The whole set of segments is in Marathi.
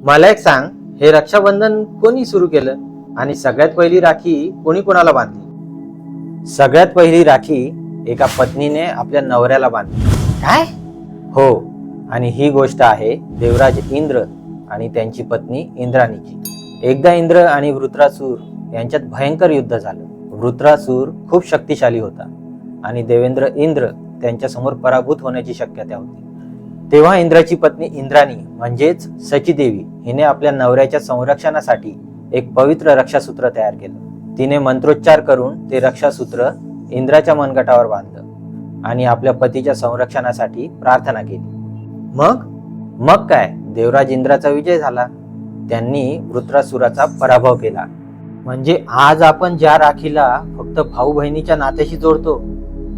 मला एक सांग, हे रक्षाबंधन कोणी सुरू केलं आणि सगळ्यात पहिली राखी कोणी कोणाला बांधली? सगळ्यात पहिली राखी एका पत्नीने आपल्या नवऱ्याला बांधली. काय? हो, आणि ही गोष्ट आहे देवराज इंद्र आणि त्यांची पत्नी इंद्राणीची. एकदा इंद्र आणि वृत्रासुर यांच्यात भयंकर युद्ध झालं. वृत्रासुर खूप शक्तिशाली होता आणि देवेंद्र इंद्र त्यांच्या समोर पराभूत होण्याची शक्यता होती. तेव्हा इंद्राची पत्नी इंद्राणी म्हणजेच सचीदेवी हिने आपल्या नवऱ्याच्या संरक्षणासाठी एक पवित्र रक्षासूत्र तयार केलं. तिने मंत्रोच्चार करून ते रक्षासूत्र इंद्राच्या मनगटावर बांधलं आणि आपल्या पतीच्या संरक्षणासाठी प्रार्थना केली. मग काय, देवराज इंद्राचा विजय झाला. त्यांनी वृत्रासुराचा पराभव केला. म्हणजे आज आपण ज्या राखीला फक्त भाऊ बहिणीच्या नात्याशी जोडतो,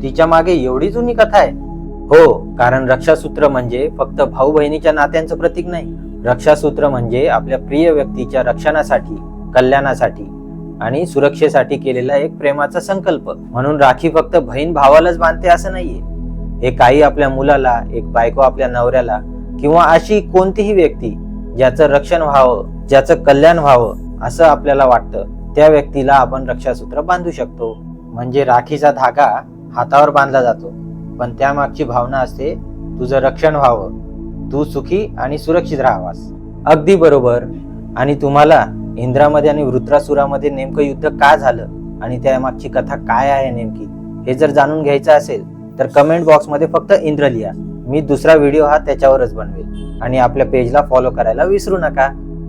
तिच्या मागे एवढी जुनी कथा आहे. हो, कारण रक्षासूत्र म्हणजे फक्त भाऊ बहिणीच्या नात्यांचं प्रतीक नाही. रक्षासूत्र म्हणजे आपल्या प्रिय व्यक्तीच्या रक्षणासाठी, कल्याणासाठी आणि सुरक्षेसाठी केलेला एक प्रेमाचा संकल्प. म्हणून राखी फक्त बहीण भावालाच बांधते असं नाहीये. हे काही आपल्या मुलाला, एक बायको आपल्या नवऱ्याला किंवा अशी कोणतीही व्यक्ती ज्याचं रक्षण व्हावं, ज्याचं कल्याण व्हावं असं आपल्याला वाटतं, त्या व्यक्तीला आपण रक्षासूत्र बांधू शकतो. म्हणजे राखीचा धागा हातावर बांधला जातो, पण त्यामागची भावना असते तुझं रक्षण व्हावं, तू सुखी आणि सुरक्षित राहावास. अगदी बरोबर. आणि तुम्हाला इंद्रामध्ये आणि वृत्रासुरामध्ये नेमकं युद्ध का झालं आणि त्यामागची कथा काय आहे नेमकी, हे जर जाणून घ्यायचं असेल तर कमेंट बॉक्समध्ये फक्त इंद्र लिहा. मी दुसरा व्हिडिओ हा त्याच्यावरच बनवेल. आणि आपल्या पेजला फॉलो करायला विसरू नका.